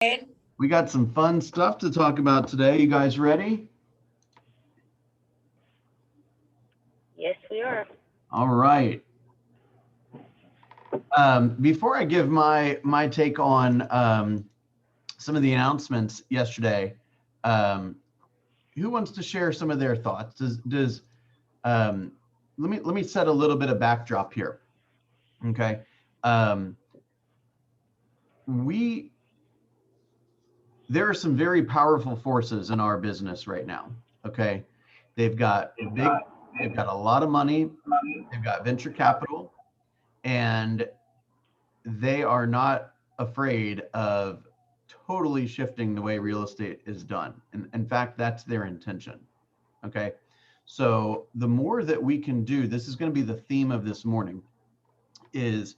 We got some fun stuff to talk about today. You guys ready? Yes, we are. All right. Before I give my take on some of the announcements yesterday, who wants to share some of their thoughts? Let me set a little bit of backdrop here. Okay. There are some very powerful forces in our business right now. Okay. They've got a lot of money, they've got venture capital, and they are not afraid of totally shifting the way real estate is done. And in fact, that's their intention. Okay. So the more that we can do, this is going to be the theme of this morning, is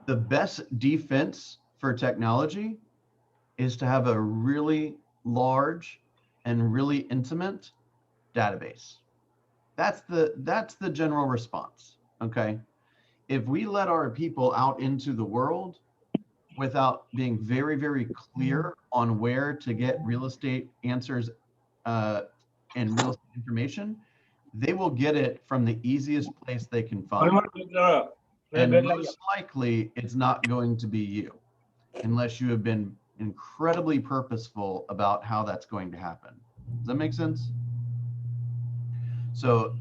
the best defense for technology is to have a really large and really intimate database. That's the general response. Okay. If we let our people out into the world without being very, very clear on where to get real estate answers and real estate information, they will get it from the easiest place they can find. And most likely, it's not going to be you, unless you have been incredibly purposeful about how that's going to happen. Does that make sense? So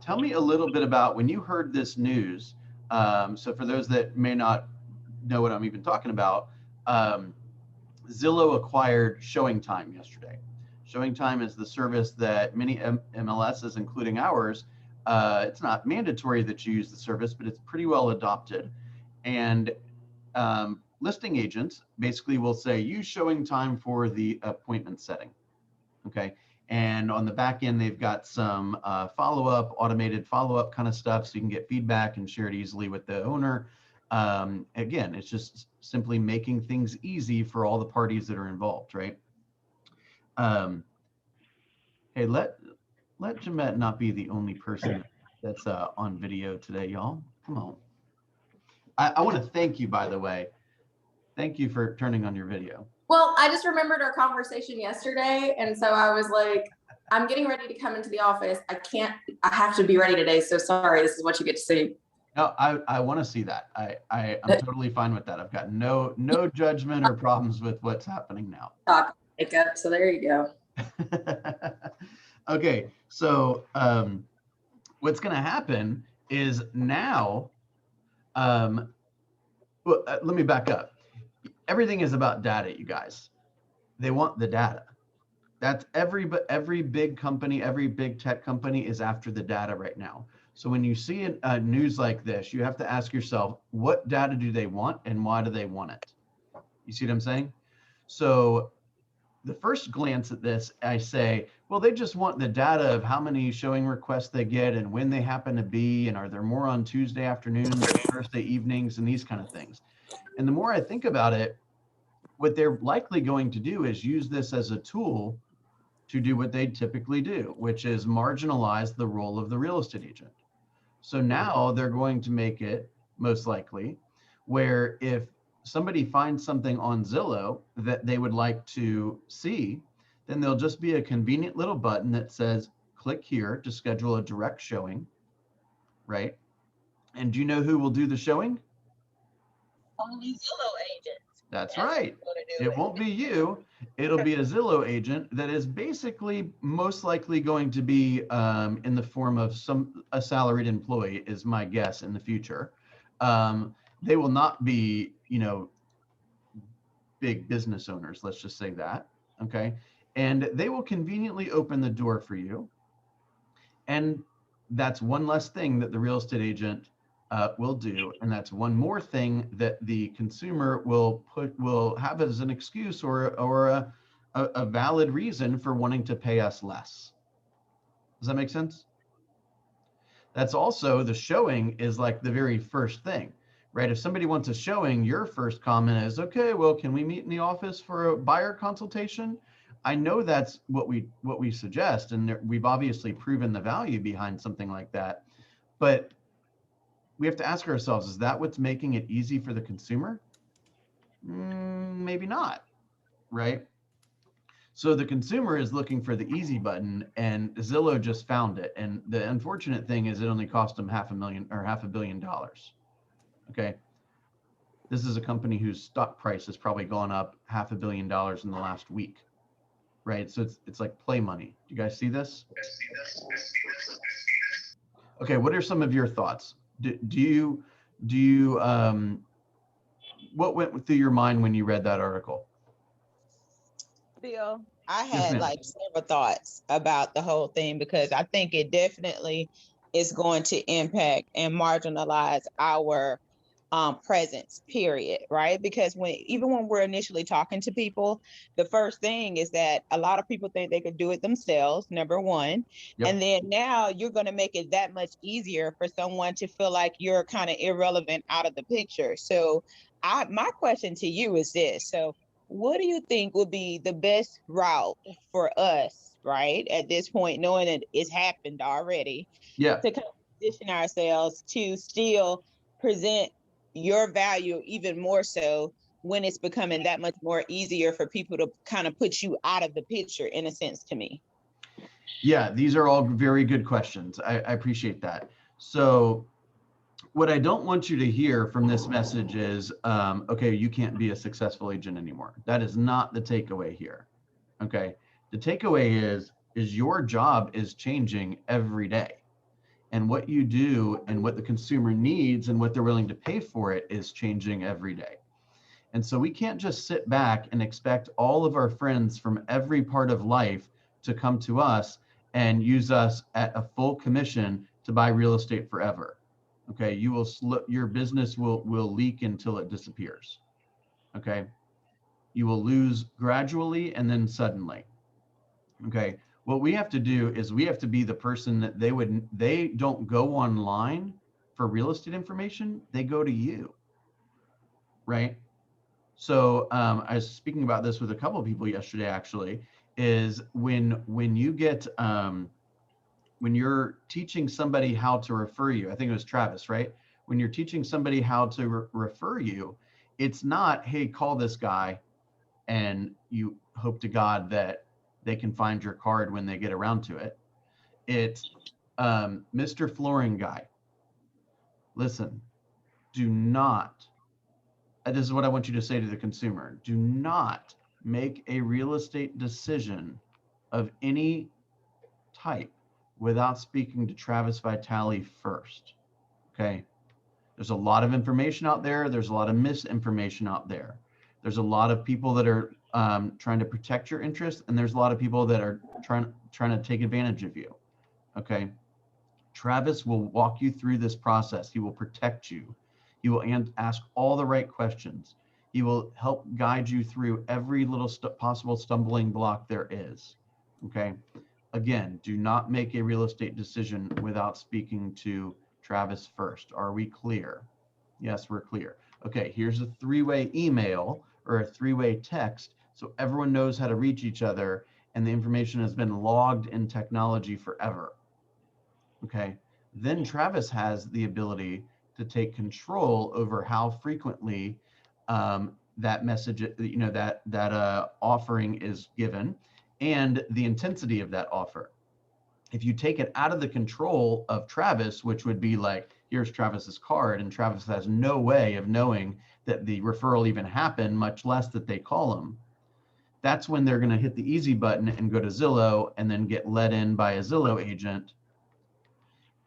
tell me a little bit about when you heard this news. So for those that may not know what I'm even talking about, Zillow acquired ShowingTime yesterday. ShowingTime is the service that many MLSs, including ours, it's not mandatory that you use the service, but it's pretty well adopted. And listing agents basically will say, use ShowingTime for the appointment setting. Okay. And on the back end, they've got some follow-up, automated follow-up kind of stuff, so you can get feedback and share it easily with the owner. Again, it's just simply making things easy for all the parties that are involved, right? Hey, let Jamette not be the only person that's on video today, y'all. Come on. I want to thank you, by the way. Thank you for turning on your video. Well, I just remembered our conversation yesterday, and so I was like, I'm getting ready to come into the office. I have to be ready today, so sorry, this is what you get to see. No, I want to see that. I'm totally fine with that. I've got no judgment or problems with what's happening now. Talk makeup, so there you go. Okay, so what's going to happen is now, let me back up. Everything is about data, you guys. They want the data. That's every big company, every big tech company is after the data right now. So when you see a news like this, you have to ask yourself, what data do they want and why do they want it? You see what I'm saying? So the first glance at this, I say, well, they just want the data of how many showing requests they get and when they happen to be, and are there more on Tuesday afternoons or Thursday evenings and these kind of things. And the more I think about it, what they're likely going to do is use this as a tool to do what they typically do, which is marginalize the role of the real estate agent. So now they're going to make it, most likely, where if somebody finds something on Zillow that they would like to see, then there'll just be a convenient little button that says, click here to schedule a direct showing, right? And do you know who will do the showing? Only Zillow agents. That's right. It won't be you. It'll be a Zillow agent that is basically most likely going to be in the form of a salaried employee, is my guess in the future. They will not be, big business owners, let's just say that, okay? And they will conveniently open the door for you. And that's one less thing that the real estate agent will do, and that's one more thing that the consumer will have as an excuse or a valid reason for wanting to pay us less. Does that make sense? That's also, the showing is like the very first thing, right? If somebody wants a showing, your first comment is, okay, well, can we meet in the office for a buyer consultation? I know that's what we suggest, and we've obviously proven the value behind something like that, but we have to ask ourselves, is that what's making it easy for the consumer? maybe not, right? So the consumer is looking for the easy button, and Zillow just found it. And the unfortunate thing is it only cost them $500 million. Okay. This is a company whose stock price has probably gone up $500 million in the last week, right? So it's like play money. Do you guys see this? Okay, what are some of your thoughts? Do you what went through your mind when you read that article? Bill, I Yes, had ma'am. like several thoughts about the whole thing because I think it definitely is going to impact and marginalize our presence, period, right? Because even when we're initially talking to people, the first thing is that a lot of people think they could do it themselves, number one. Yep. And then now you're going to make it that much easier for someone to feel like you're kind of irrelevant out of the picture. So my question to you is this. So what do you think would be the best route for us, right, at this point, knowing that it's happened already, Yeah. to kind of position ourselves to still present your value even more so when it's becoming that much more easier for people to kind of put you out of the picture, in a sense, to me? Yeah, these are all very good questions. I appreciate that. So what I don't want you to hear from this message is, okay, you can't be a successful agent anymore. That is not the takeaway here. Okay. The takeaway is your job is changing every day. And what you do and what the consumer needs and what they're willing to pay for it is changing every day. And so we can't just sit back and expect all of our friends from every part of life to come to us and use us at a full commission to buy real estate forever. Okay, your business will leak until it disappears. Okay, you will lose gradually and then suddenly. Okay, what we have to do is we have to be the person that they don't go online for real estate information, they go to you, right? So I was speaking about this with a couple of people yesterday. Actually, is when you get when you're teaching somebody how to refer you. I think it was Travis, right? When you're teaching somebody how to refer you, it's not, hey, call this guy, and you hope to God that they can find your card when they get around to it. It's Mr. Flooring Guy. Listen, do not. This is what I want you to say to the consumer. Do not make a real estate decision of any type without speaking to Travis Vitale first. Okay. There's a lot of information out there. There's a lot of misinformation out there. There's a lot of people that are trying to protect your interests, and there's a lot of people that are trying to take advantage of you. Okay. Travis will walk you through this process. He will protect you. He will ask all the right questions. He will help guide you through every little possible stumbling block there is. Okay. Again, do not make a real estate decision without speaking to Travis first. Are we clear? Yes, we're clear. Okay, here's a three-way email or a three-way text so everyone knows how to reach each other, and the information has been logged in technology forever. Okay, then Travis has the ability to take control over how frequently that message, that offering is given, and the intensity of that offer. If you take it out of the control of Travis, which would be like, here's Travis's card, and Travis has no way of knowing that the referral even happened, much less that they call him, that's when they're going to hit the easy button and go to Zillow and then get let in by a Zillow agent.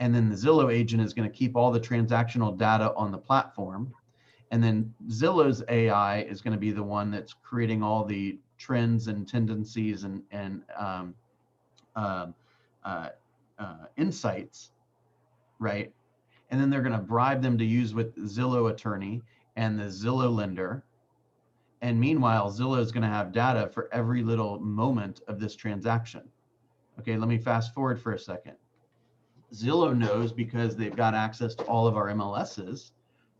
And then the Zillow agent is going to keep all the transactional data on the platform. And then Zillow's AI is going to be the one that's creating all the trends and tendencies and insights, right? And then they're going to bribe them to use with Zillow attorney and the Zillow lender. And meanwhile, Zillow is going to have data for every little moment of this transaction. Okay, let me fast forward for a second. Zillow knows because they've got access to all of our MLSs,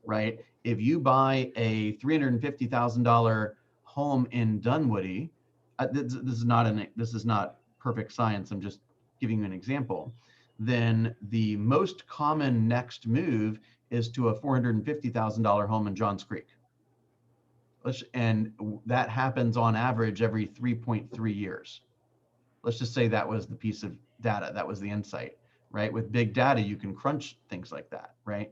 right? If you buy a $350,000 home in Dunwoody, this is not perfect science. I'm just giving you an example. Then the most common next move is to a $450,000 home in Johns Creek. And that happens on average every 3.3 years. Let's just say that was the piece of data, that was the insight, right? With big data, you can crunch things like that, right?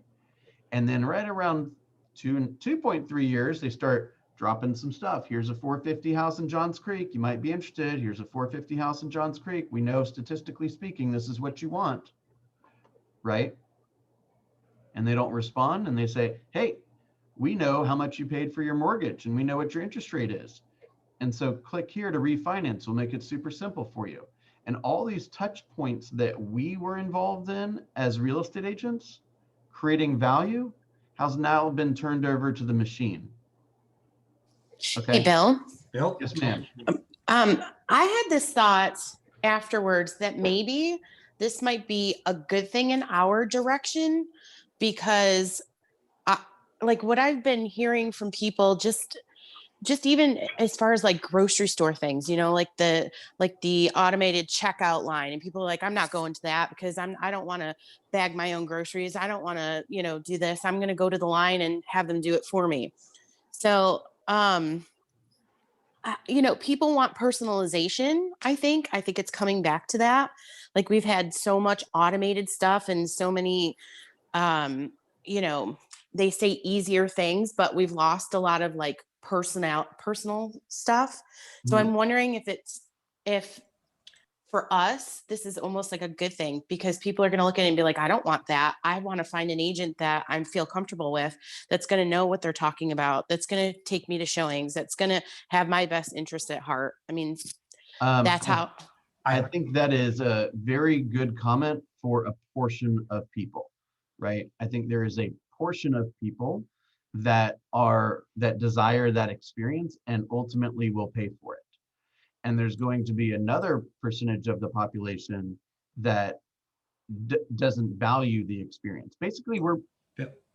And then right around 2.3 years, they start dropping some stuff. Here's a 450 house in Johns Creek. You might be interested. Here's a 450 house in Johns Creek. We know statistically speaking, this is what you want, right? And they don't respond, and they say, hey, we know how much you paid for your mortgage and we know what your interest rate is. And so click here to refinance. We'll make it super simple for you. And all these touch points that we were involved in as real estate agents, creating value, has now been turned over to the machine. Okay. Hey, Bill. Bill? Yes, ma'am. I had this thought afterwards that maybe this might be a good thing in our direction, because like what I've been hearing from people, just even as far as like grocery store things, you know, like the automated checkout line, and people are like, I'm not going to that because I don't want to bag my own groceries. I don't want to, you know, do this. I'm going to go to the line and have them do it for me. So, you know, people want personalization. I think it's coming back to that. Like we've had so much automated stuff and so many, you know, they say easier things, but we've lost a lot of like personal stuff. So I'm wondering if for us, this is almost like a good thing, because people are going to look at it and be like, I don't want that. I want to find an agent that I feel comfortable with, that's going to know what they're talking about, that's going to take me to showings, that's going to have my best interest at heart. I mean, that's how. I think that is a very good comment for a portion of people, right? I think there is a portion of people that desire that experience and ultimately will pay for it. And there's going to be another percentage of the population that doesn't value the experience. Basically,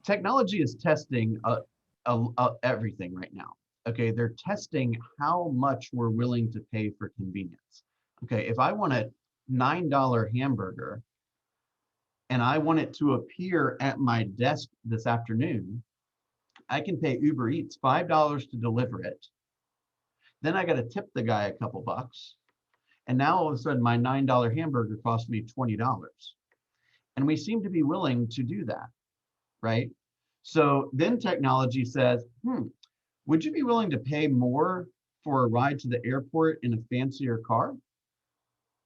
technology is testing everything right now. Okay, they're testing how much we're willing to pay for convenience. Okay, if I want a $9 hamburger and I want it to appear at my desk this afternoon, I can pay Uber Eats $5 to deliver it. Then I got to tip the guy a couple bucks. And now all of a sudden my $9 hamburger cost me $20. And we seem to be willing to do that, right? So then technology says, would you be willing to pay more for a ride to the airport in a fancier car?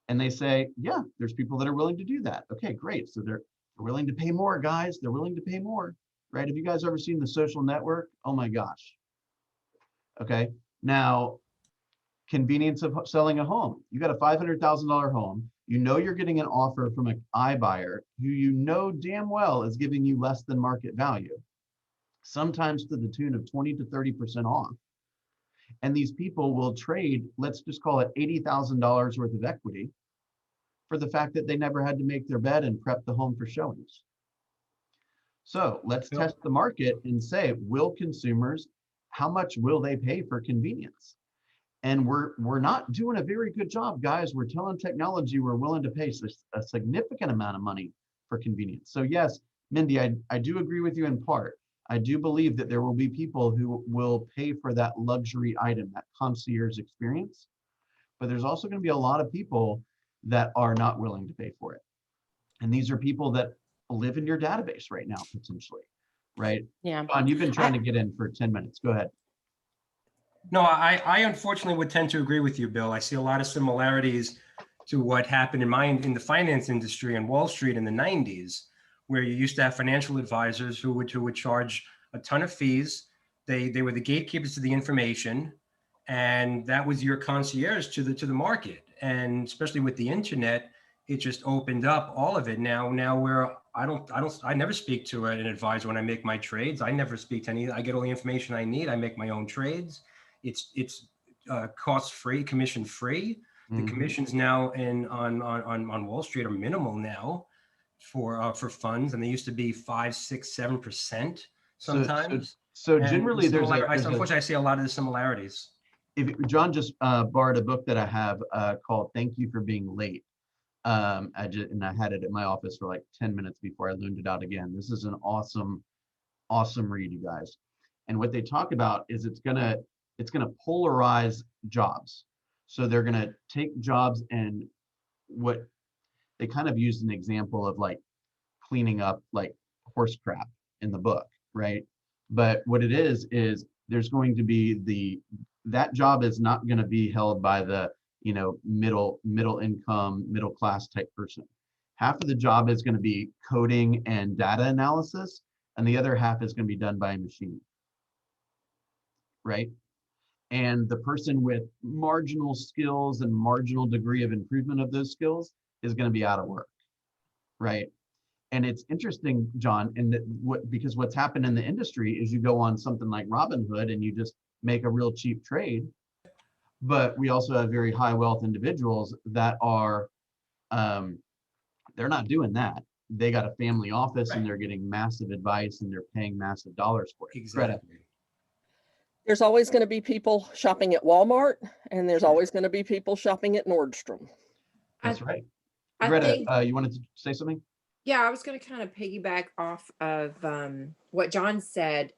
And they say, yeah, there's people that are willing to do that. Okay, great. So they're willing to pay more, guys. They're willing to pay more, right? Have you guys ever seen The Social Network? Oh my gosh. Okay, now convenience of selling a home. You got a $500,000 home. You know you're getting an offer from an iBuyer who you know damn well is giving you less than market value, sometimes to the tune of 20 to 30% off. And these people will trade, let's just call it $80,000 worth of equity for the fact that they never had to make their bed and prep the home for showings. So let's test the market and say, will consumers, how much will they pay for convenience? And we're not doing a very good job, guys. We're telling technology we're willing to pay a significant amount of money for convenience. So yes, Mindy, I do agree with you in part. I do believe that there will be people who will pay for that luxury item, that concierge experience. But there's also going to be a lot of people that are not willing to pay for it. And these are people that live in your database right now, potentially, right? Yeah. John, you've been trying to get in for 10 minutes. Go ahead. No, I unfortunately would tend to agree with you, Bill. I see a lot of similarities to what happened in the finance industry in Wall Street in the 90s, where you used to have financial advisors who would charge a ton of fees. They were the gatekeepers to the information, and that was your concierge to the market. And especially with the internet, it just opened up all of it. Now where I never speak to an advisor when I make my trades. I never speak to any. I get all the information I need. I make my own trades. It's cost free, commission free. The commissions now on Wall Street are minimal now for funds, and they used to be 5, 6, 7% sometimes. So generally, unfortunately, I see a lot of the similarities. John just borrowed a book that I have called "Thank You for Being Late." I had it at my office for like 10 minutes before I loaned it out again. This is an awesome read, you guys. And what they talk about is it's gonna polarize jobs. So they're gonna take jobs, and what they kind of used an example of like cleaning up like horse crap in the book, right? But what it is there's going to be that job is not going to be held by the, you know, middle income, middle class type person. Half of the job is going to be coding and data analysis, and the other half is going to be done by a machine, right? And the person with marginal skills and marginal degree of improvement of those skills is going to be out of work, right? And it's interesting, John, and because what's happened in the industry is you go on something like Robinhood and you just make a real cheap trade. But we also have very high wealth individuals that are, they're not doing that. They got a family office, and they're getting massive advice, and they're paying massive dollars for it. Exactly. Greta. There's always going to be people shopping at Walmart, and there's always going to be people shopping at Nordstrom. That's right. I Greta, think, you wanted to say something? yeah, I was going to kind of piggyback off of what John said.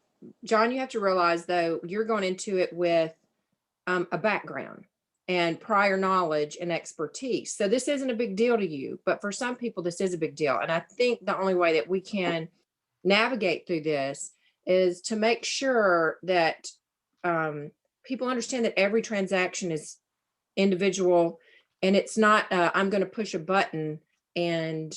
John, you have to realize, though, you're going into it with a background and prior knowledge and expertise. So this isn't a big deal to you, but for some people, this is a big deal. And I think the only way that we can navigate through this is to make sure that people understand that every transaction is individual, and it's not, I'm going to push a button and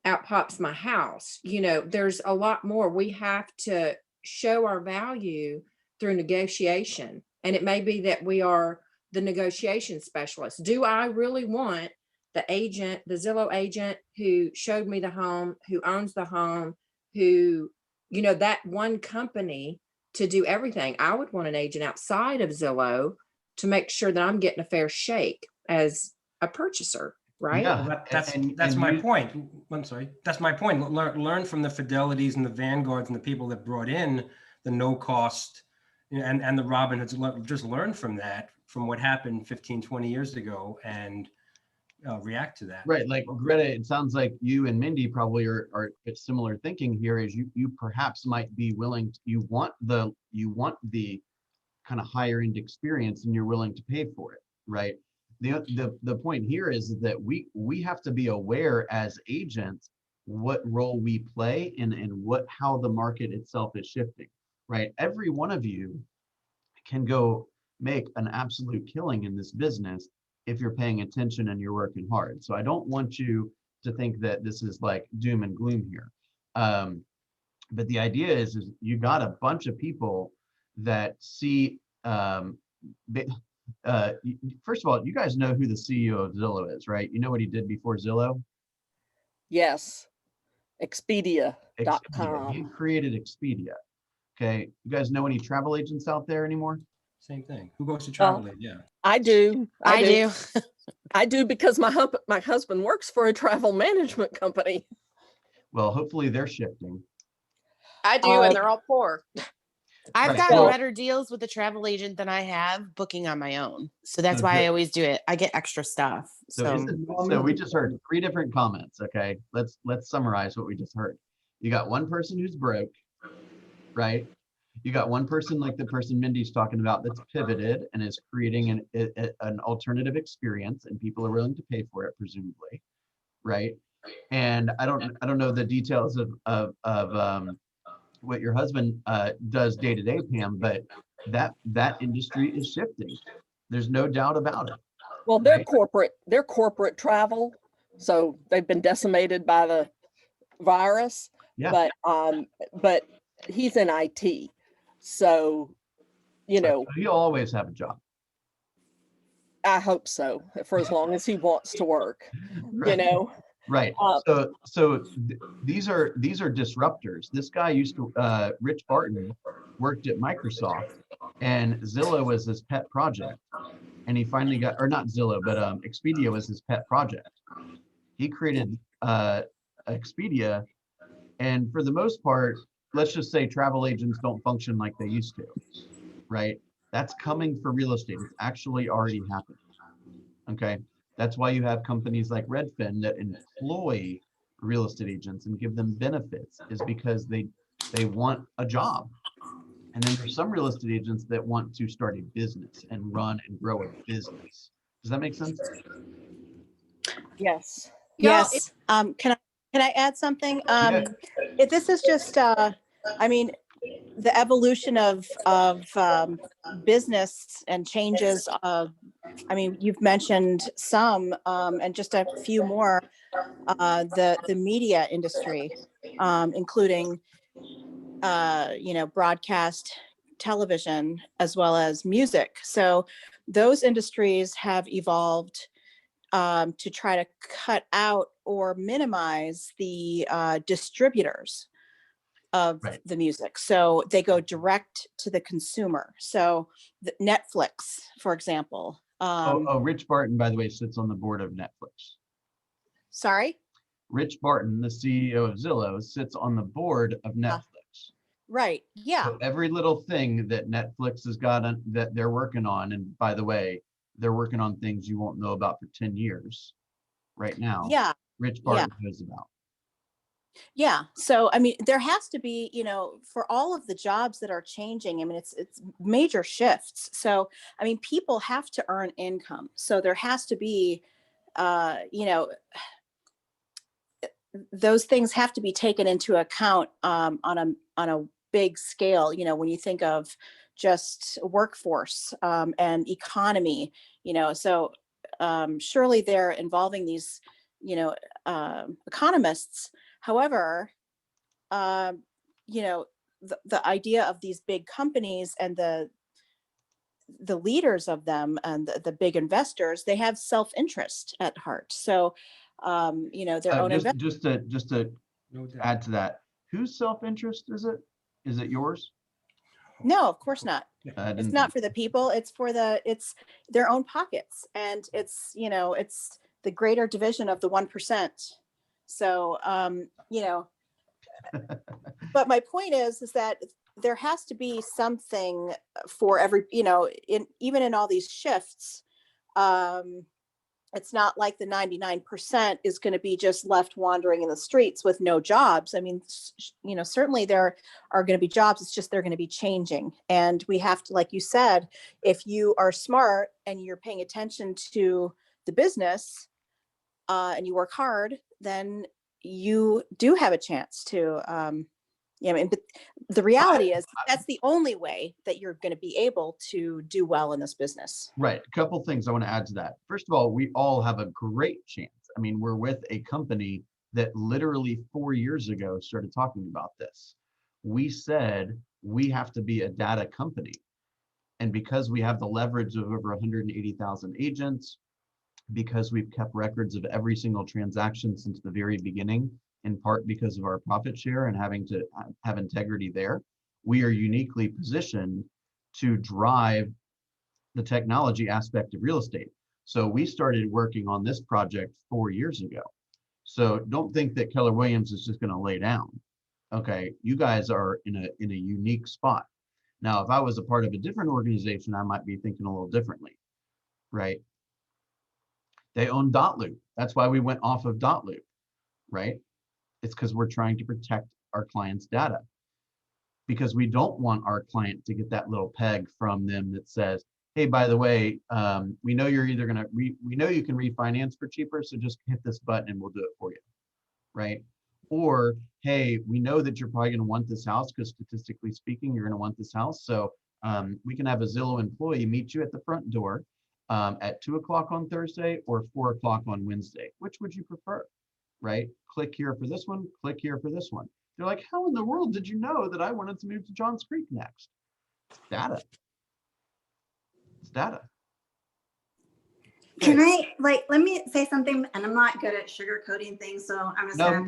out pops my house. You know, there's a lot more. We have to show our value through negotiation. And it may be that we are the negotiation specialist. Do I really want the agent, the Zillow agent who showed me the home, who owns the home, who, you know, that one company to do everything? I would want an agent outside of Zillow to make sure that I'm getting a fair shake as a purchaser. Right. Yeah. Well, that's my point. I'm sorry. That's my point. Learn from the Fidelities and the Vanguards and the people that brought in the no cost, and the Robinhoods. Just learn from that, from what happened 15, 20 years ago, and react to that. Right. Like Greta, it sounds like you and Mindy probably are similar thinking here. Is you perhaps might be willing to, you want the kind of higher end experience, and you're willing to pay for it, right? The point here is that we have to be aware as agents what role we play and how the market itself is shifting, right? Every one of you can go make an absolute killing in this business if you're paying attention and you're working hard. So I don't want you to think that this is like doom and gloom here. But the idea is you got a bunch of people that see, first of all, you guys know who the CEO of Zillow is, right? You know what he did before Zillow? Yes. Expedia. He Expedia.com. created Expedia. Okay. You guys know any travel agents out there anymore? Same thing. Who goes to travel aid? Yeah. I do. I do. I do, because my husband works for a travel management company. Well, hopefully they're shifting. I do, and they're all poor. I've Right. gotten Well- better deals with a travel agent than I have booking on my own. So that's So why good. I always do it. I get extra stuff. So we just heard 3 different comments. Okay, let's summarize what we just heard. You got one person who's broke, right? You got one person like the person Mindy's talking about that's pivoted and is creating an alternative experience, and people are willing to pay for it, presumably, right? And I don't know the details of what your husband does day to day, Pam, but that industry is shifting. There's no doubt about it. Well, they're corporate travel, so they've been decimated by the virus. Yeah. But he's in IT, so So he'll always have a job. I hope so, for as long as he wants to work. Right. Right. Uh, So these are disruptors. This guy used to, Rich Barton worked at Microsoft, and Zillow was his pet project. And he finally got, or not Zillow, but Expedia was his pet project. He created Expedia, and for the most part, let's just say travel agents don't function like they used to, right? That's coming for real estate. It's actually already happening. Okay. That's why you have companies like Redfin that employ real estate agents and give them benefits, is because they want a job. And then there's some real estate agents that want to start a business and run and grow a business. Does that make sense? Yes. Y'all, it- Yes. Can I add something? Yeah. This is just, I mean, the evolution of business and changes. I mean, you've mentioned some, and just a few more. The media industry, including broadcast television as well as music. So those industries have evolved to try to cut out or minimize the distributors of Right. the music. So they go direct to the consumer. So Netflix, for example. Rich Barton, by the way, sits on the board of Netflix. Sorry? Rich Barton, the CEO of Zillow, sits on the board of Netflix. Right. Yeah. So every little thing that Netflix has got that they're working on, and by the way, they're working on things you won't know about for 10 years right now. Yeah. Rich Barton knows about. Yeah. So, I mean, there has to be, for all of the jobs that are changing, I mean, it's major shifts. So, I mean, people have to earn income. So there has to be, those things have to be taken into account on a big scale. When you think of just workforce and economy, so surely they're involving these, economists. However, the idea of these big companies and the leaders of them and the big investors, they have self-interest at heart. So, their own just to No doubt. add to that, whose self-interest is it? Is it yours? No, of course not. I It's didn't not think- for the people. It's their own pockets, and it's the greater division of the 1%. So, but my point is that there has to be something for every, even in all these shifts. It's not like the 99% is going to be just left wandering in the streets with no jobs. I mean, certainly there are going to be jobs. It's just they're going to be changing. And we have to, like you said, if you are smart and you're paying attention to the business and you work hard, then you do have a chance to, but the reality is that's the only way that you're going to be able to do well in this business. Right. A couple things I want to add to that. First of all, we all have a great chance. I mean, we're with a company that literally 4 years ago started talking about this. We said we have to be a data company. And because we have the leverage of over 180,000 agents, because we've kept records of every single transaction since the very beginning, in part because of our profit share and having to have integrity there, we are uniquely positioned to drive the technology aspect of real estate. So we started working on this project 4 years ago. So don't think that Keller Williams is just going to lay down. Okay, you guys are in a unique spot. Now, if I was a part of a different organization, I might be thinking a little differently, right? They own Dotloop. That's why we went off of Dotloop, right? It's because we're trying to protect our clients' data, because we don't want our client to get that little peg from them that says, hey, by the way, we know you're either going to, we know you can refinance for cheaper, so just hit this button and we'll do it for you, right? Or, hey, we know that you're probably going to want this house because statistically speaking, you're going to want this house. So we can have a Zillow employee meet you at the front door at 2 o'clock on Thursday or 4 o'clock on Wednesday. Which would you prefer, right? Click here for this one, click here for this one. They're like, how in the world did you know that I wanted to move to Johns Creek next? It's data. It's data. Can I let me say something? And I'm not good at sugarcoating things, so I'm just No, gonna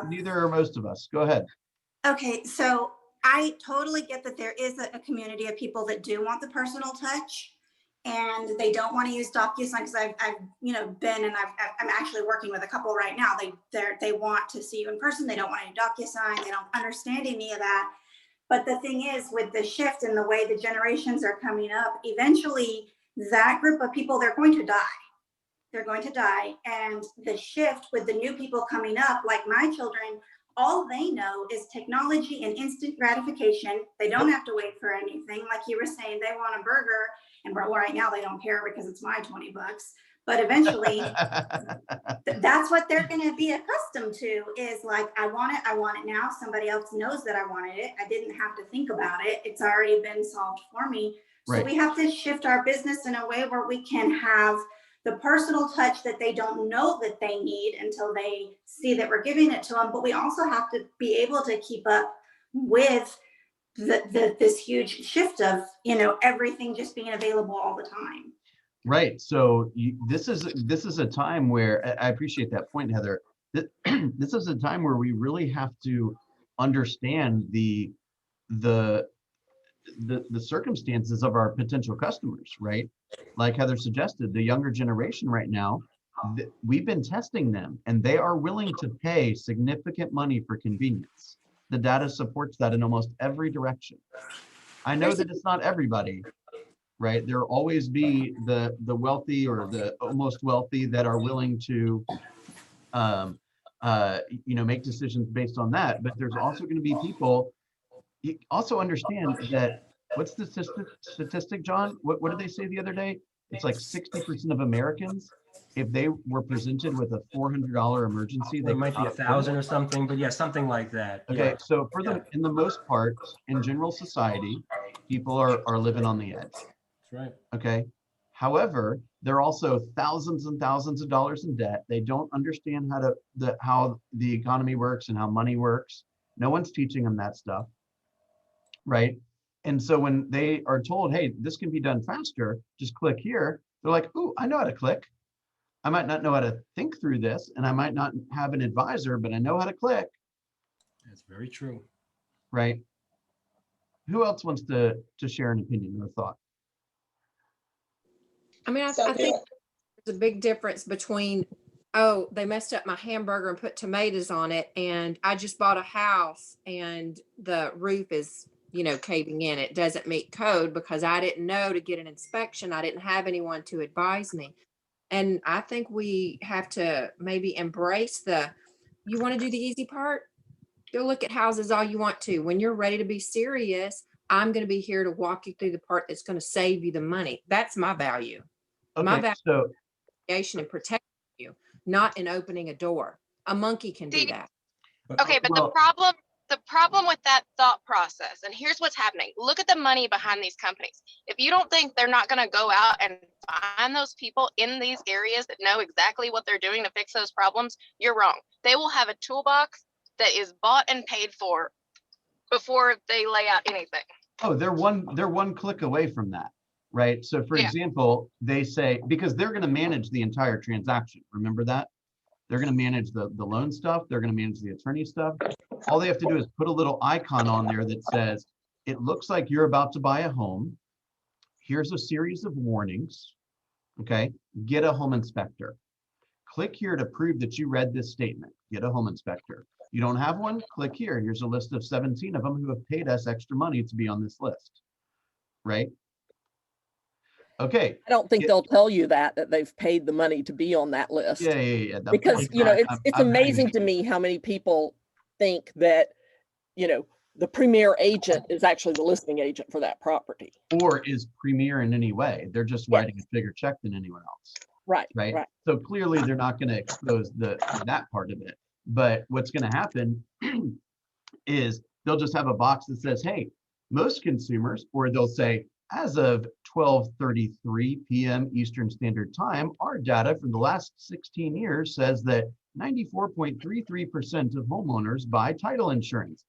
neither are most of us. Go ahead. Okay, so I totally get that there is a community of people that do want the personal touch, and they don't want to use DocuSign, because I've been, and I'm actually working with a couple right now. They want to see you in person. They don't want to do DocuSign. They don't understand any of that. But the thing is, with the shift and the way the generations are coming up, eventually that group of people, they're going to die. They're going to die. And the shift with the new people coming up, like my children All they know is technology and instant gratification. They don't have to wait for anything. Like you were saying, they want a burger, and right now they don't care because it's my 20 bucks. But eventually, that's what they're going to be accustomed to, is like, I want it now. Somebody else knows that I wanted it. I didn't have to think about it. It's already been solved for me. So Right. we have to shift our business in a way where we can have the personal touch that they don't know that they need until they see that we're giving it to them. But we also have to be able to keep up with this huge shift of, everything just being available all the time. Right. So this is a time where I appreciate that point, Heather. This is a time where we really have to understand the circumstances of our potential customers, right? Like Heather suggested, the younger generation right now, we've been testing them and they are willing to pay significant money for convenience. The data supports that in almost every direction. I know that it's not everybody, right? There will always be the wealthy or the almost wealthy that are willing to make decisions based on that. But there's also going to be people. You also understand that, what's the statistic, John? What did they say the other day? It's like 60% of Americans, if they were presented with a $400 emergency, It might be 1,000 or something, but yeah, something like that. Okay, Yeah. so in the most part, in general society, people are living on the edge. That's right. Okay. However, they're also thousands and thousands of dollars in debt. They don't understand how the economy works and how money works. No one's teaching them that stuff. Right. And so when they are told, hey, this can be done faster, just click here, they're like, ooh, I know how to click. I might not know how to think through this, and I might not have an advisor, but I know how to click. That's very true. Right. Who else wants to share an opinion or thought? I mean, I think there's a big difference between, oh, they messed up my hamburger and put tomatoes on it, and I just bought a house and the roof is, caving in. It doesn't meet code because I didn't know to get an inspection. I didn't have anyone to advise me. And I think we have to maybe embrace you want to do the easy part? Go look at houses all you want to. When you're ready to be serious, I'm going to be here to walk you through the part that's going to save you the money. That's my value. Okay, My value so is in protecting you, not in opening a door. A monkey can do that. Okay, but the problem with that thought process, and here's what's happening. Look at the money behind these companies. If you don't think they're not going to go out and find those people in these areas that know exactly what they're doing to fix those problems, you're wrong. They will have a toolbox that is bought and paid for before they lay out anything. Oh, they're one click away from that, right? So for example, they say, because they're going to manage the entire transaction. Remember that? They're going to manage the loan stuff. They're going to manage the attorney stuff. All they have to do is put a little icon on there that says, it looks like you're about to buy a home. Here's a series of warnings. Okay. Get a home inspector. Click here to prove that you read this statement. Get a home inspector. You don't have one? Click here. Here's a list of 17 of them who have paid us extra money to be on this list. Right? Okay. I don't think they'll tell you that they've paid the money to be on that list. Yeah. Because, it's amazing to me how many people think that, the premier agent is actually the listing agent for that property. Or is premier in any way. They're just writing a bigger check than anyone else. Right. So clearly they're not going to expose that part of it. But what's going to happen is they'll just have a box that says, hey, most consumers, or they'll say, as of 12:33 p.m. Eastern Standard Time, our data for the last 16 years says that 94.33% of homeowners buy title insurance.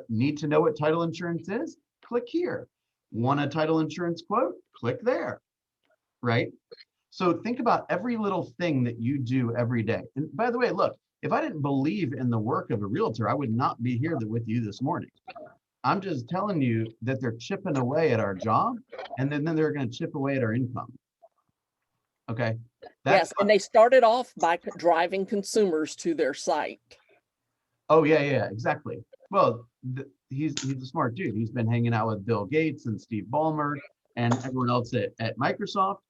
Need to know what title insurance is? Click here. Want a title insurance quote? Click there. Right? So think about every little thing that you do every day. And by the way, look, if I didn't believe in the work of a realtor, I would not be here with you this morning. I'm just telling you that they're chipping away at our job, and then they're going to chip away at our income. Okay. Yes, and they started off by driving consumers to their site. Oh yeah, exactly. Well, he's a smart dude. He's been hanging out with Bill Gates and Steve Ballmer and everyone else at Microsoft.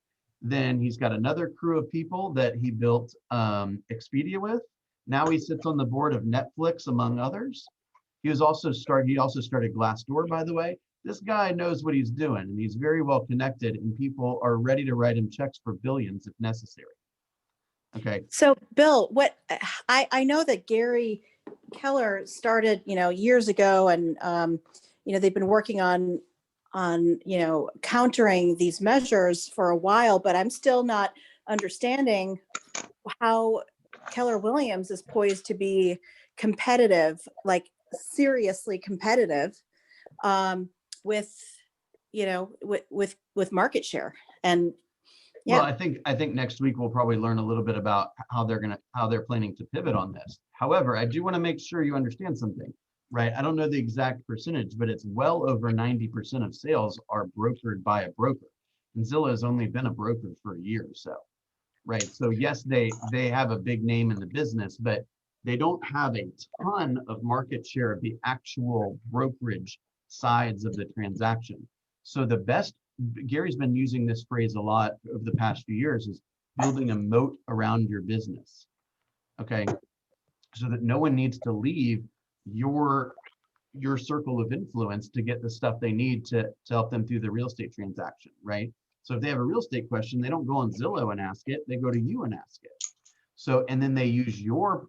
Then he's got another crew of people that he built Expedia with. Now he sits on the board of Netflix, among others. He also started Glassdoor, by the way. This guy knows what he's doing, and he's very well connected, and people are ready to write him checks for billions if necessary. Okay. So Bill, what I know that Gary Keller started, years ago, and they've been working on countering these measures for a while, but I'm still not understanding how Keller Williams is poised to be competitive, like seriously competitive, with market share. And Well, I think next week we'll probably learn a little bit about how they're planning to pivot on this. However, I do want to make sure you understand something, right? I don't know the exact percentage, but it's well over 90% of sales are brokered by a broker. And Zillow has only been a broker for a year or so, right? So yes, they have a big name in the business, but they don't have a ton of market share of the actual brokerage sides of the transaction. So the best, Gary's been using this phrase a lot over the past few years, is building a moat around your business, okay? So that no one needs to leave your circle of influence to get the stuff they need to help them through the real estate transaction, right? So if they have a real estate question, they don't go on Zillow and ask it, they go to you and ask it. So, and then they use your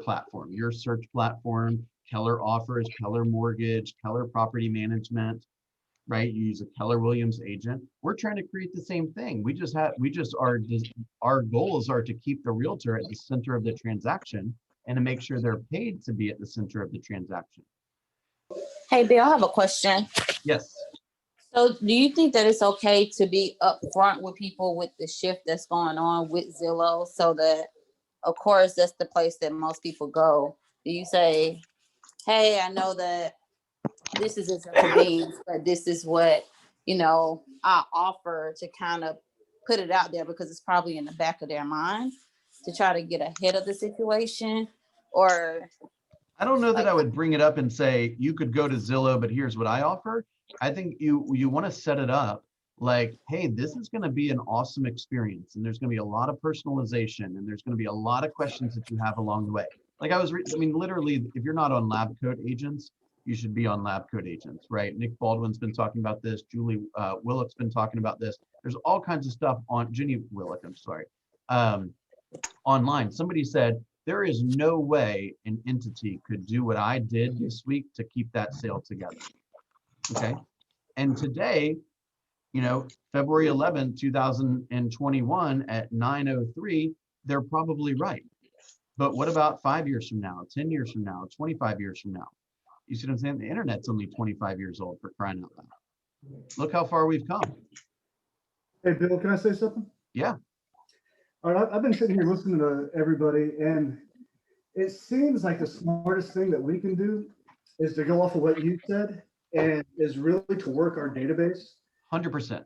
platform, your search platform, Keller Offers, Keller Mortgage, Keller Property Management, right? You use a Keller Williams agent. We're trying to create the same thing. Our goals are to keep the realtor at the center of the transaction and to make sure they're paid to be at the center of the transaction. Hey, Bill, I have a question. Yes. So do you think that it's okay to be upfront with people with the shift that's going on with Zillow, so that, of course, that's the place that most people go? Do you say, hey, I know that this is a convenience, but this is what, I offer, to kind of put it out there because it's probably in the back of their mind to try to get ahead of the situation? Or I don't know that I would bring it up and say, you could go to Zillow, but here's what I offer. I think you want to set it up like, hey, this is going to be an awesome experience, and there's going to be a lot of personalization, and there's going to be a lot of questions that you have along the way. Like literally, if you're not on Lab Coat Agents, you should be on Lab Coat Agents, right? Nick Baldwin's been talking about this. Julie Willock's been talking about this. There's all kinds of stuff on Ginny Willock, I'm sorry, online. Somebody said, there is no way an entity could do what I did this week to keep that sale together. Okay. And today, February 11, 2021 at 9:03, they're probably right. But what about 5 years from now, 10 years from now, 25 years from now? You see what I'm saying? The internet's only 25 years old, for crying out loud. Look how far we've come. Hey, Bill, can I say something? Yeah. All right, I've been sitting here listening to everybody, and it seems like the smartest thing that we can do is to go off of what you said, and is really to work our database. 100%.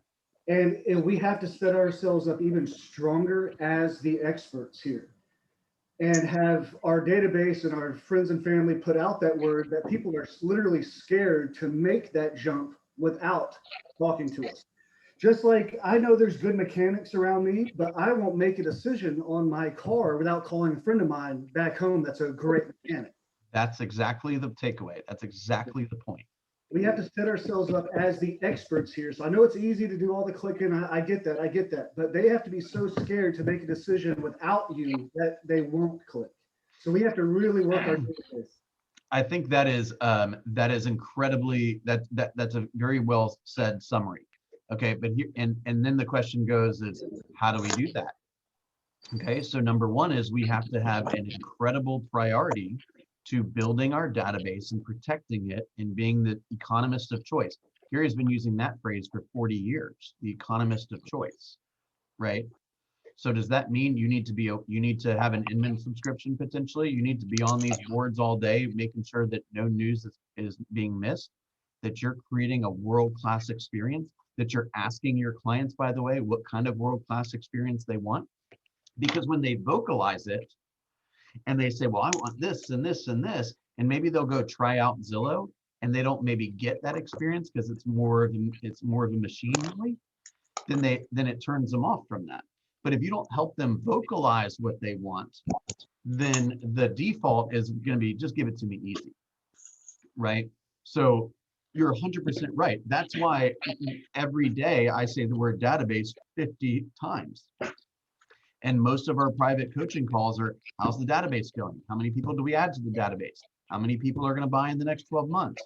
And we have to set ourselves up even stronger as the experts here, and have our database and our friends and family put out that word that people are literally scared to make that jump without talking to us. Just like I know there's good mechanics around me, but I won't make a decision on my car without calling a friend of mine back home that's a great mechanic. That's exactly the takeaway. That's exactly the point. We have to set ourselves up as the experts here. So I know it's easy to do all the clicking. I get that. But they have to be so scared to make a decision without you that they won't click. So we have to really work our database. I think that is incredibly, that's a very well said summary. Okay, but here, and then the question goes is, how do we do that? Okay, so number one is we have to have an incredible priority to building our database and protecting it and being the economist of choice. Gary's been using that phrase for 40 years, the economist of choice, right? So does that mean you need to have an Inman subscription potentially? You need to be on these boards all day, making sure that no news is being missed, that you're creating a world-class experience, that you're asking your clients, by the way, what kind of world-class experience they want. Because when they vocalize it and they say, well, I want this and this and this, and maybe they'll go try out Zillow and they don't maybe get that experience because it's more of a machine really, then it turns them off from that. But if you don't help them vocalize what they want, then the default is going to be just give it to me easy, right? So you're 100% right. That's why every day I say the word database 50 times. And most of our private coaching calls are, how's the database going? How many people do we add to the database? How many people are going to buy in the next 12 months?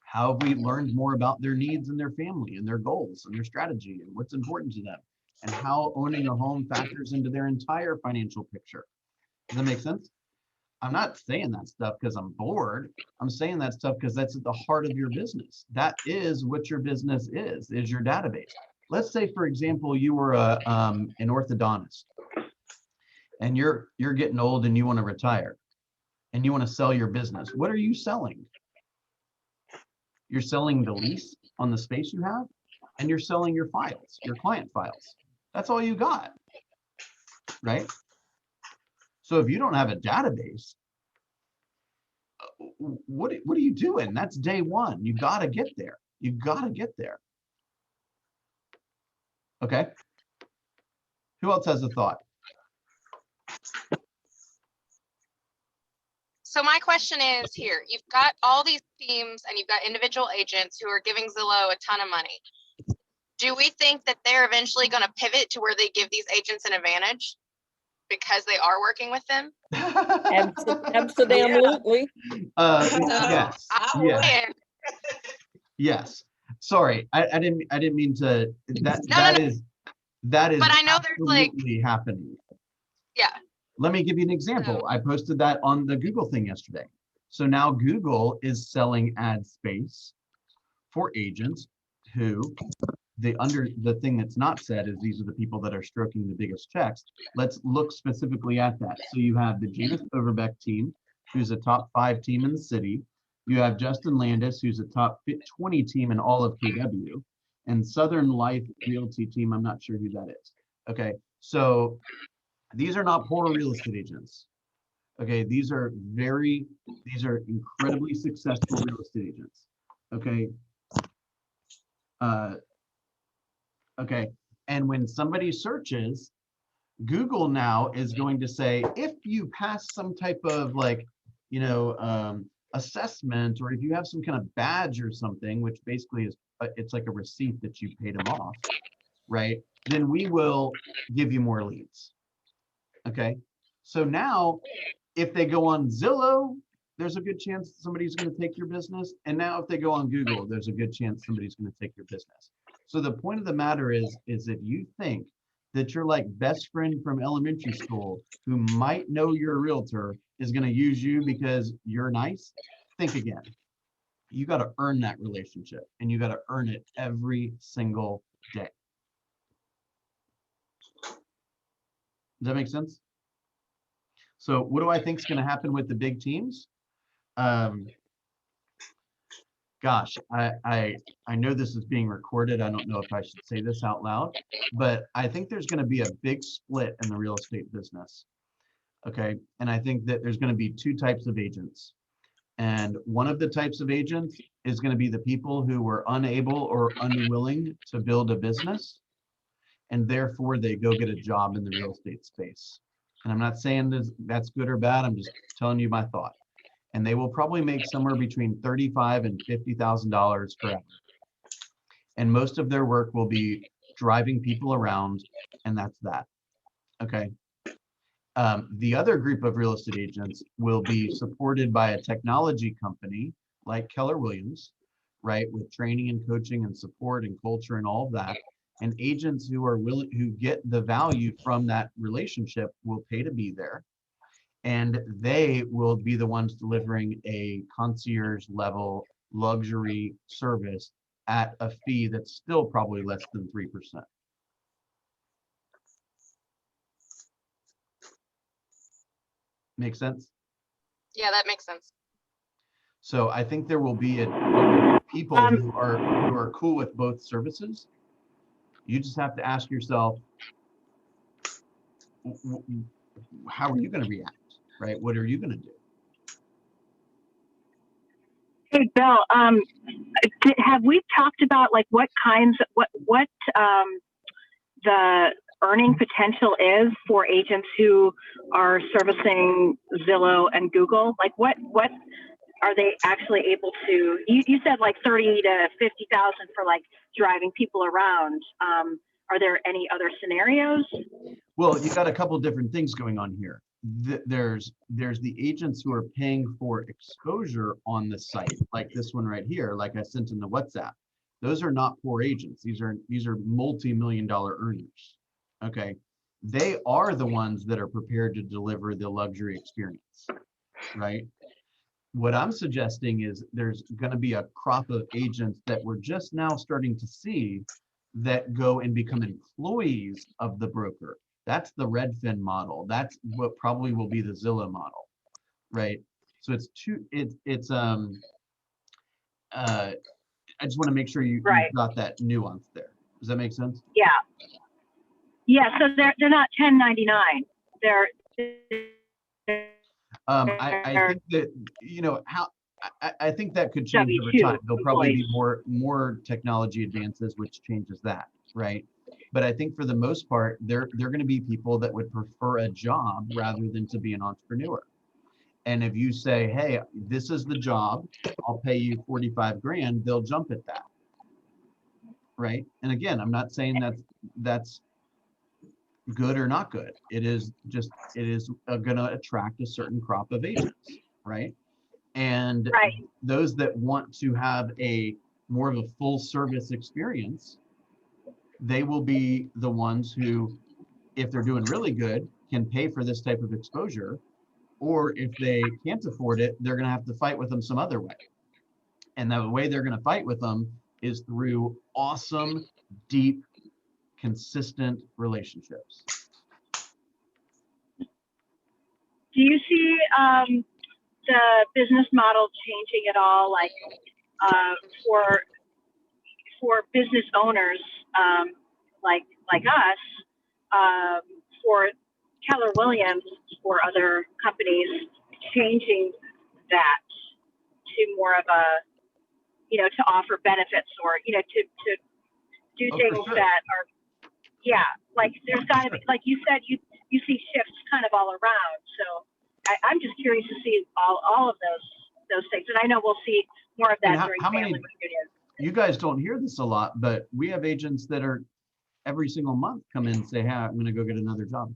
How have we learned more about their needs and their family and their goals and their strategy and what's important to them? And how owning a home factors into their entire financial picture. Does that make sense? I'm not saying that stuff because I'm bored. I'm saying that stuff because that's at the heart of your business. That is what your business is your database. Let's say, for example, you were an orthodontist and you're getting old and you want to retire and you want to sell your business. What are you selling? You're selling the lease on the space you have, and you're selling your files, your client files. That's all you got, right? So if you don't have a database, what are you doing? That's day one. You got to get there. You got to get there. Okay. Who else has a thought? So my question is here, you've got all these teams and you've got individual agents who are giving Zillow a ton of money. Do we think that they're eventually going to pivot to where they give these agents an advantage because they are working with them? Absolutely. Yes. Yes. Yes. Sorry, I didn't mean to. That is. But I know there's like happening. Yeah. Let me give you an example. I posted that on the Google thing yesterday. So now Google is selling ad space for agents who the thing that's not said is these are the people that are stroking the biggest checks. Let's look specifically at that. So you have the Judith Overbeck team, who's a top 5 team in the city. You have Justin Landis, who's a top 20 team in all of KW, and Southern Life Realty team. I'm not sure who that is. Okay, so these are not poor real estate agents. Okay, these are incredibly successful real estate agents. Okay. Okay, and when somebody searches, Google now is going to say, if you pass some type of assessment, or if you have some kind of badge or something, which basically is, it's like a receipt that you paid them off, right? Then we will give you more leads. Okay, so now if they go on Zillow, there's a good chance somebody's going to take your business. And now if they go on Google, there's a good chance somebody's going to take your business. So the point of the matter is if you think that your like best friend from elementary school who might know you're a realtor is going to use you because you're nice, think again. You got to earn that relationship, and you got to earn it every single day. Does that make sense? So what do I think is going to happen with the big teams? Gosh, I know this is being recorded. I don't know if I should say this out loud, but I think there's going to be a big split in the real estate business. Okay, and I think that there's going to be 2 types of agents. And one of the types of agents is going to be the people who were unable or unwilling to build a business, and therefore they go get a job in the real estate space. And I'm not saying that's good or bad. I'm just telling you my thought. And they will probably make somewhere between $35,000 and $50,000 per hour. And most of their work will be driving people around, and that's that. Okay. The other group of real estate agents will be supported by a technology company like Keller Williams, right, with training and coaching and support and culture and all of that. And agents who get the value from that relationship will pay to be there. And they will be the ones delivering a concierge level luxury service at a fee that's still probably less than 3%. Make sense? Yeah, that makes sense. So I think there will be people who are cool with both services. You just have to ask yourself, how are you going to react, right? What are you going to do? Hey, Bill, have we talked about like what kinds, the earning potential is for agents who are servicing Zillow and Google? Like what are they actually able to, you said like 30 to 50,000 for like driving people around. Are there any other scenarios? Well, you got a couple of different things going on here. There's the agents who are paying for exposure on the site, like this one right here, like I sent in the WhatsApp. Those are not poor agents. These are multi-million-dollar earners. Okay, they are the ones that are prepared to deliver the luxury experience, right? What I'm suggesting is there's going to be a crop of agents that we're just now starting to see that go and become employees of the broker. That's the Redfin model. That's what probably will be the Zillow model, right? So I just want to make sure you got that nuance there. Does that make sense? Yeah. Yeah. So they're not 1099. They're I think that, you know, I think that could change over time. There'll probably be more technology advances, which changes that, right? But I think for the most part, they're going to be people that would prefer a job rather than to be an entrepreneur. And if you say, hey, this is the job, I'll pay you 45 grand, they'll jump at that, right? And again, I'm not saying that's good or not good. It is going to attract a certain crop of agents, right? And those that want to have a more of a full service experience, they will be the ones who, if they're doing really good, can pay for this type of exposure. Or if they can't afford it, they're going to have to fight with them some other way. And the way they're going to fight with them is through awesome, deep, consistent relationships. Do you see the business model changing at all, like for business owners like us, for Keller Williams or other companies, changing that to more of a, you know, to offer benefits or, you know, to do things that are, like there's got to be, like you said, you see shifts kind of all around. So I'm just curious to see all of those things. And I know we'll see more of that during family reunions. You guys don't hear this a lot, but we have agents that are every single month come in and say, hey, I'm going to go get another job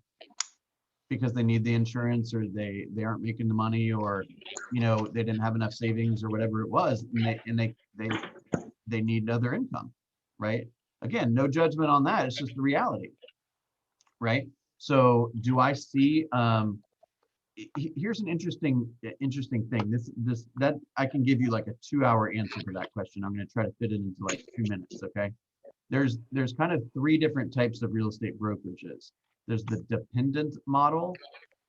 because they need the insurance, or they aren't making the money, or, you know, they didn't have enough savings or whatever it was, and they need other income, right? Again, no judgment on that. It's just the reality, right? So do I see, here's an interesting thing. That I can give you like a 2-hour answer for that question. I'm going to try to fit it into like 2 minutes. Okay. There's kind of 3 different types of real estate brokerages. There's the dependent model.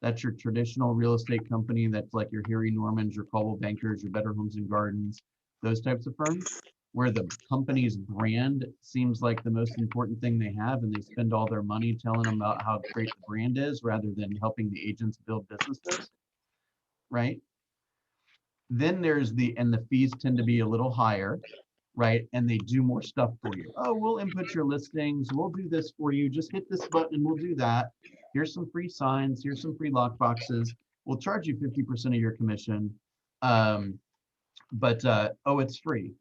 That's your traditional real estate company. That's like your Harry Normans, your Coldwell Bankers, your Better Homes and Gardens, those types of firms, where the company's brand seems like the most important thing they have, and they spend all their money telling them about how great the brand is rather than helping the agents build businesses, right? Then there's and the fees tend to be a little higher, right? And they do more stuff for you. Oh, we'll input your listings. We'll do this for you. Just hit this button and we'll do that. Here's some free signs. Here's some free lock boxes. We'll charge you 50% of your commission. Oh, it's free,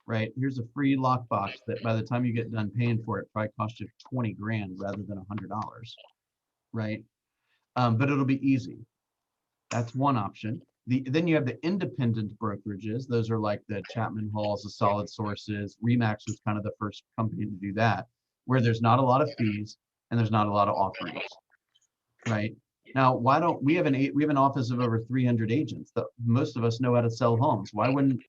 right? Here's a free lockbox that by the time you get done paying for it, probably cost you 20 grand rather than $100, right? But it'll be easy. That's one option. Then you have the independent brokerages. Those are like the Chapman Halls, the Solid Sources. Remax was kind of the first company to do that, where there's not a lot of fees and there's not a lot of offerings, right? Now, why don't we have an office of over 300 agents that most of us know how to sell homes? Why wouldn't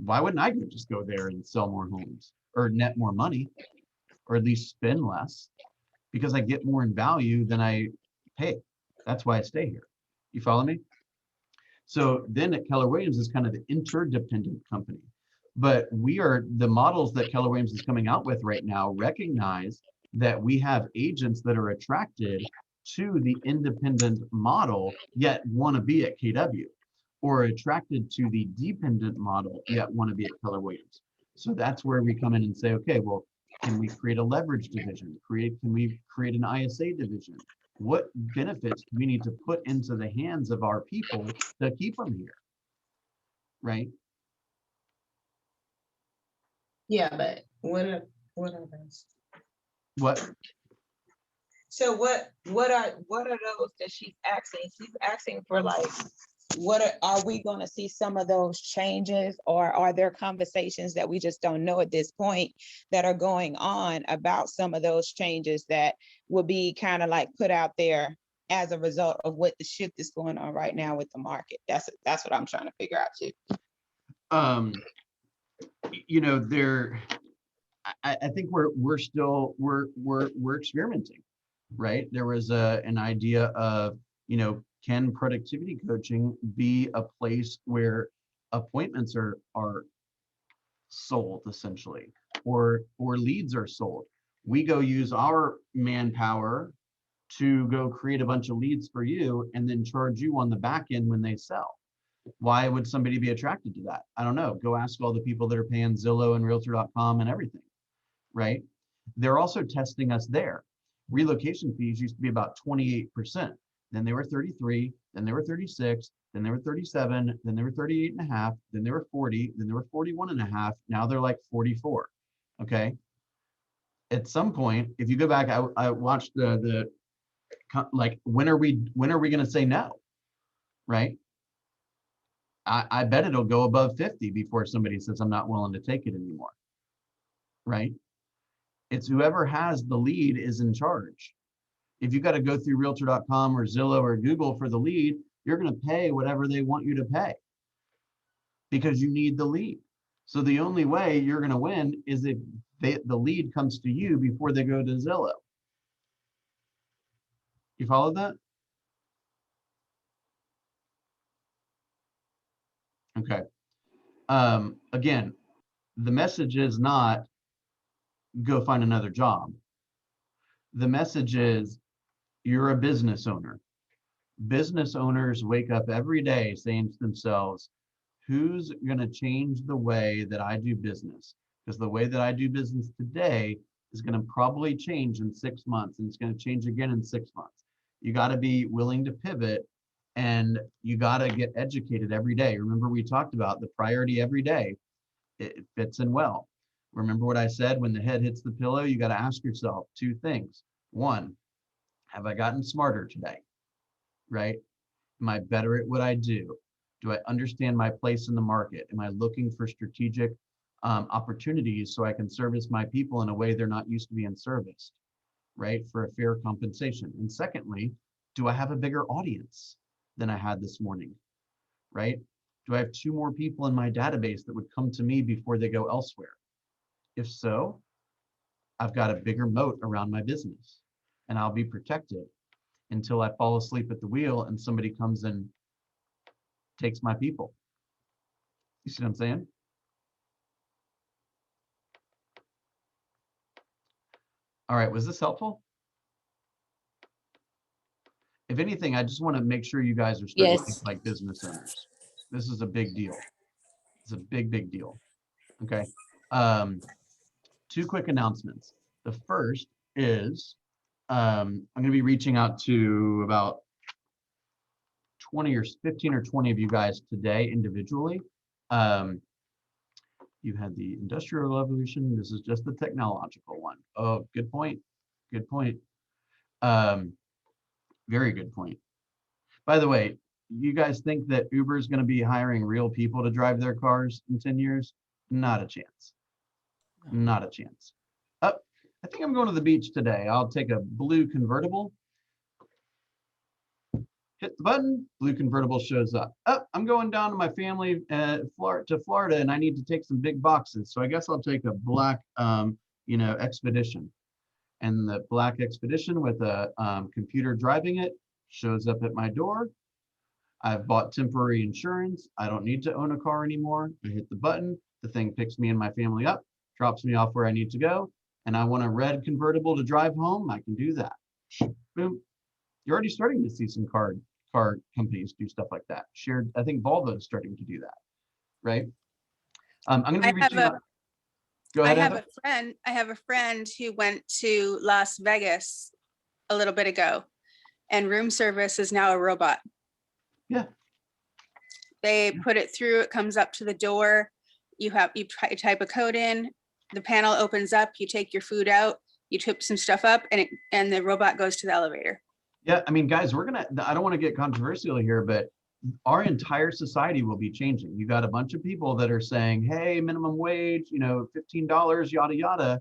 I just go there and sell more homes or net more money, or at least spend less, because I get more in value than I pay? That's why I stay here. You follow me? So then at Keller Williams is kind of the interdependent company. But the models that Keller Williams is coming out with right now recognize that we have agents that are attracted to the independent model, yet want to be at KW, or attracted to the dependent model, yet want to be at Keller Williams. So that's where we come in and say, okay, well, Can we create a leverage division? Can we create an ISA division? What benefits do we need to put into the hands of our people to keep them here? Right? Yeah, but what are those? What? So what are those that she's asking? She's asking for like, are we going to see some of those changes, or are there conversations that we just don't know at this point that are going on about some of those changes that will be kind of like put out there as a result of what the shift is going on right now with the market? That's what I'm trying to figure out too. You know, I think we're still experimenting, right? There was an idea of, you know, can productivity coaching be a place where appointments are sold essentially, or leads are sold? We go use our manpower to go create a bunch of leads for you and then charge you on the back end when they sell. Why would somebody be attracted to that? I don't know. Go ask all the people that are paying Zillow and Realtor.com and everything, right? They're also testing us there. Relocation fees used to be about 28%. Then they were 33, then they were 36, then they were 37, then they were 38 and a half, then they were 40, then they were 41 and a half. Now they're like 44. Okay. At some point, if you go back, I watched the like, when are we going to say no? Right? I bet it'll go above 50 before somebody says, I'm not willing to take it anymore. Right? It's whoever has the lead is in charge. If you got to go through Realtor.com or Zillow or Google for the lead, you're going to pay whatever they want you to pay because you need the lead. So the only way you're going to win is if the lead comes to you before they go to Zillow. You follow that? Okay. Again, the message is not go find another job. The message is you're a business owner. Business owners wake up every day saying to themselves, who's going to change the way that I do business? Because the way that I do business today is going to probably change in 6 months, and it's going to change again in 6 months. You got to be willing to pivot, and you got to get educated every day. Remember, we talked about the priority every day. It fits in well. Remember what I said, when the head hits the pillow, you got to ask yourself 2 things. 1, have I gotten smarter today? Right? Am I better at what I do? Do I understand my place in the market? Am I looking for strategic opportunities so I can service my people in a way they're not used to being serviced, right? For a fair compensation. And secondly, do I have a bigger audience than I had this morning, right? Do I have 2 more people in my database that would come to me before they go elsewhere? If so, I've got a bigger moat around my business, and I'll be protected until I fall asleep at the wheel and somebody comes and takes my people. You see what I'm saying? All right, was this helpful? If anything, I just want to make sure you guys are starting to think like business owners. This is a big deal. It's a big, big deal. Okay. 2 quick announcements. The first is I'm going to be reaching out to about 20 or 15 or 20 of you guys today individually. You had the industrial revolution. This is just the technological one. Oh, good point. Good point. Very good point. By the way, you guys think that Uber is going to be hiring real people to drive their cars in 10 years? Not a chance. Not a chance. Oh, I think I'm going to the beach today. I'll take a blue convertible. Hit the button, blue convertible shows up. Oh, I'm going down to my family to Florida, and I need to take some big boxes. So I guess I'll take a black, Expedition. And the black Expedition with a computer driving it shows up at my door. I've bought temporary insurance. I don't need to own a car anymore. I hit the button. The thing picks me and my family up, drops me off where I need to go. And I want a red convertible to drive home. I can do that. Boom. You're already starting to see some car companies do stuff like that. I think Volvo is starting to do that, right? I'm going to be reaching out. Go I ahead, have Heather. I have a friend who went to Las Vegas a little bit ago, and room service is now a robot. Yeah. They put it through, it comes up to the door. You type a code in, the panel opens up, you take your food out, you tip some stuff up, and the robot goes to the elevator. Yeah, I mean, guys, I don't want to get controversial here, but our entire society will be changing. You got a bunch of people that are saying, hey, minimum wage, $15, yada, yada.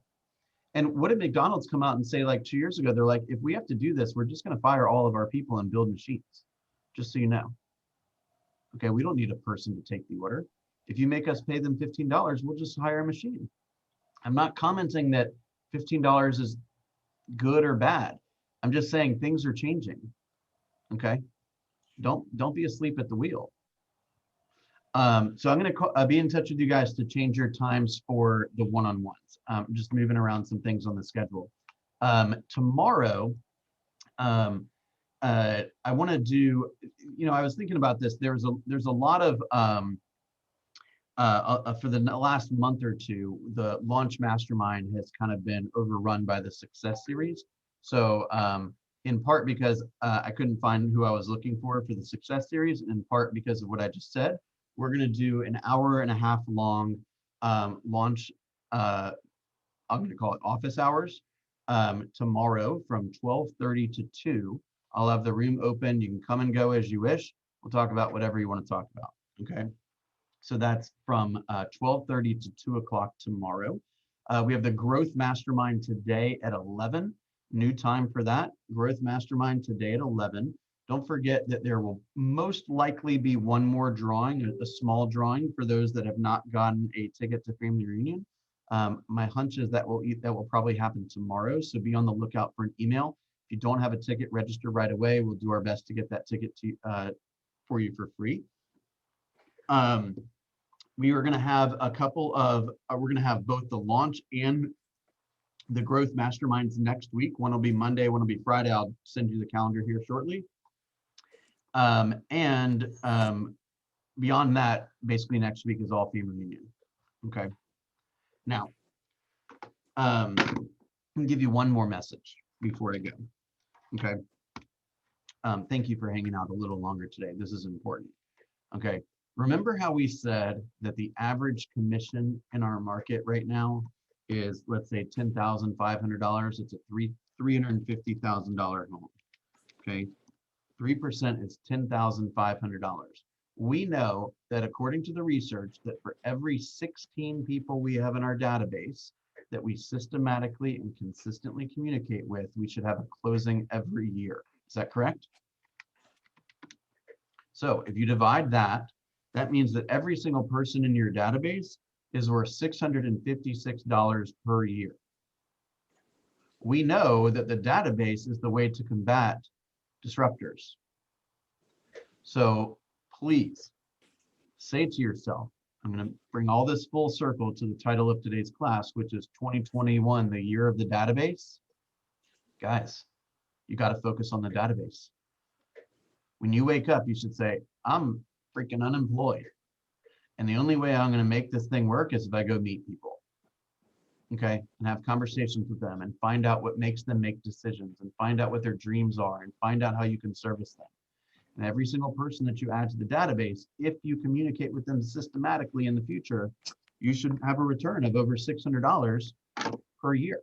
And what did McDonald's come out and say like 2 years ago? They're like, if we have to do this, we're just going to fire all of our people and build machines, just so you know. Okay, we don't need a person to take the order. If you make us pay them $15, we'll just hire a machine. I'm not commenting that $15 is good or bad. I'm just saying things are changing. Okay, don't be asleep at the wheel. So I'm going to be in touch with you guys to change your times for the one-on-ones. Just moving around some things on the schedule. Tomorrow, I want to do, I was thinking about this. There's a lot of, for the last month or two, the launch mastermind has kind of been overrun by the success series. So in part because I couldn't find who I was looking for the success series, and in part because of what I just said. We're going to do an hour-and-a-half long launch, I'm going to call it office hours, tomorrow from 12:30 to 2. I'll have the room open. You can come and go as you wish. We'll talk about whatever you want to talk about, okay? So that's from 12:30 to 2 o'clock tomorrow. We have the Growth Mastermind today at 11. New time for that. Growth Mastermind today at 11. Don't forget that there will most likely be one more drawing, a small drawing for those that have not gotten a ticket to Family Reunion. My hunch is that will probably happen tomorrow. So be on the lookout for an email. If you don't have a ticket, register right away. We'll do our best to get that ticket to for you for free. We are going to have we're going to have both the launch and the growth masterminds next week. One will be Monday, one will be Friday. I'll send you the calendar here shortly. Beyond that, basically next week is all Family Reunion. Okay. Now, I'm gonna give you one more message before I go. Okay. Thank you for hanging out a little longer today. This is important. Okay. Remember how we said that the average commission in our market right now is, let's say, $10,500. It's a $350,000 home. Okay. 3% is $10,500. We know that according to the research that for every 16 people we have in our database that we systematically and consistently communicate with, we should have a closing every year. Is that correct? So if you divide that, that means that every single person in your database is worth $656 per year. We know that the database is the way to combat disruptors. So please say to yourself, I'm going to bring all this full circle to the title of today's class, which is 2021, the year of the database. Guys, you got to focus on the database. When you wake up, you should say, I'm freaking unemployed. And the only way I'm going to make this thing work is if I go meet people. Okay, and have conversations with them and find out what makes them make decisions and find out what their dreams are and find out how you can service them. And every single person that you add to the database, if you communicate with them systematically in the future, you should have a return of over $600 per year.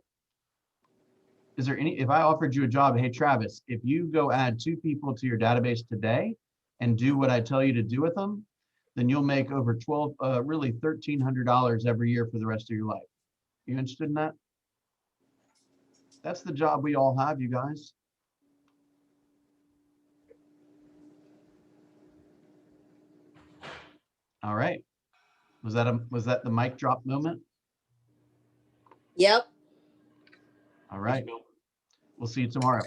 Is there any, if I offered you a job, hey, Travis, if you go add 2 people to your database today and do what I tell you to do with them, then you'll make over really $1,300 every year for the rest of your life. You interested in that? That's the job we all have, you guys. All right. Was that the mic drop moment? Yep. All right. We'll see you tomorrow.